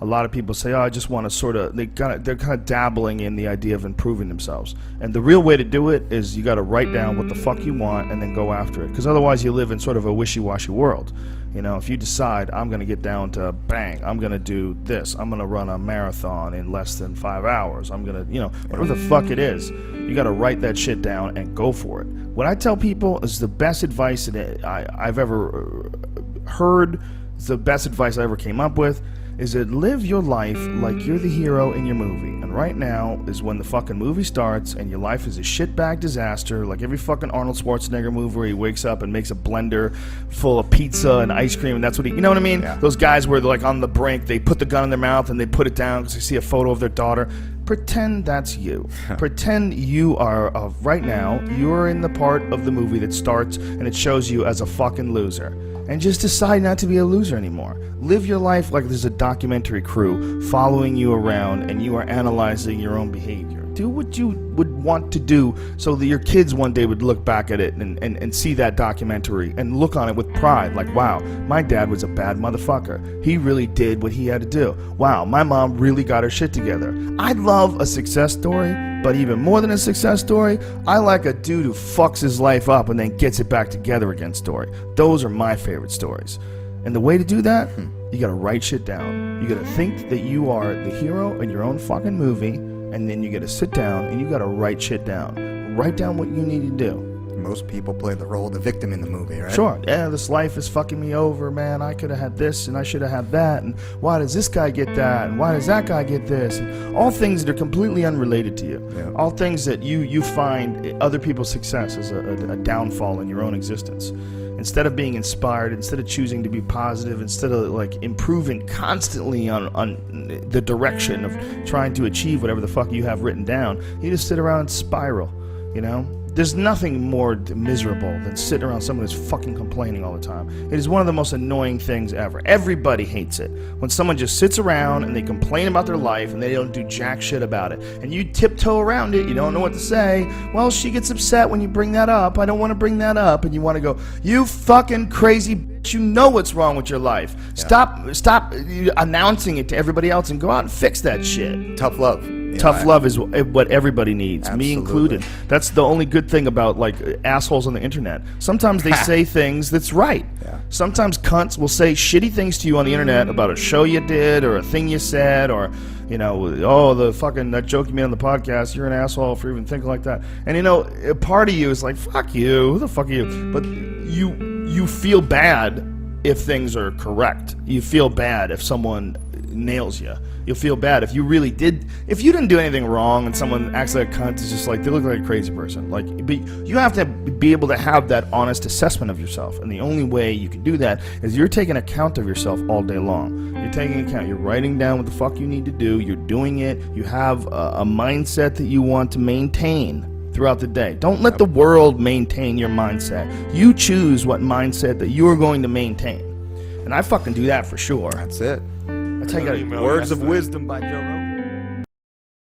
a lot of people say, oh, I just want to sort of, they're kind of dabbling in the idea of improving themselves. And the real way to do it is you got to write down what the fuck you want and then go after it. Because otherwise you live in sort of a wishy-washy world. You know, if you decide, I'm going to get down to, bang, I'm going to do this. I'm going to run a marathon in less than 5 hours. I'm going to, you know, whatever the fuck it is, you got to write that shit down and go for it. What I tell people is the best advice that I've ever heard, the best advice I ever came up with, is that live your life like you're the hero in your movie. And right now is when the fucking movie starts and your life is a shitbag disaster, like every fucking Arnold Schwarzenegger movie where he wakes up and makes a blender full of pizza and ice cream, and that's what he, you know what I mean? Yeah. Those guys where they're like on the brink, they put the gun in their mouth and they put it down because they see a photo of their daughter. Pretend that's you. Pretend you are, right now, you're in the part of the movie that starts and it shows you as a fucking loser. And just decide not to be a loser anymore. Live your life like there's a documentary crew following you around and you are analyzing your own behavior. Do what you would want to do so that your kids one day would look back at it and see that documentary and look on it with pride. Like, wow, my dad was a bad motherfucker. He really did what he had to do. Wow, my mom really got her shit together. I love a success story, but even more than a success story, I like a dude who fucks his life up and then gets it back together again story. Those are my favorite stories. And the way to do that, you gotta write shit down. You gotta think that you are the hero in your own fucking movie, and then you gotta sit down and you gotta write shit down. Write down what you need to do. Most people play the role of the victim in the movie, right? Sure. Yeah, this life is fucking me over, man. I could have had this and I should have had that. And why does this guy get that? And why does that guy get this? And all things that are completely unrelated to you. Yeah. All things that you find other people's success as a downfall in your own existence. Instead of being inspired, instead of choosing to be positive, instead of like improving constantly on the direction of trying to achieve whatever the fuck you have written down, you just sit around and spiral, you know? There's nothing more miserable than sitting around someone who's fucking complaining all the time. It is one of the most annoying things ever. Everybody hates it. When someone just sits around and they complain about their life and they don't do jack shit about it. And you tiptoe around it, you don't know what to say. Well, she gets upset when you bring that up. I don't want to bring that up. And you want to go, you fucking crazy bitch, you know what's wrong with your life. Yeah. Stop announcing it to everybody else and go out and fix that shit. Tough love. Tough love is what everybody needs, absolutely. Me included. That's the only good thing about like assholes on the internet. Sometimes they say things that's right. Yeah. Sometimes cunts will say shitty things to you on the internet about a show you did or a thing you said or, you know, oh, the fucking that joke you made on the podcast, you're an asshole for even thinking like that. And you know, a part of you is like, fuck you, who the fuck are you? But you feel bad if things are correct. You feel bad if someone nails you. You'll feel bad if you really did. If you didn't do anything wrong and someone acts like a cunt, it's just like they look like a crazy person. Like, but you have to be able to have that honest assessment of yourself, and the only way you can do that is you're taking account of yourself all day long. You're taking account. You're writing down what the fuck you need to do. You're doing it. You have a mindset that you want to maintain throughout the day. Don't let the world maintain your mindset. You choose what mindset that you are going to maintain, and I fucking do that for sure. That's it. I'll take Words of Wisdom by Joe Rogan.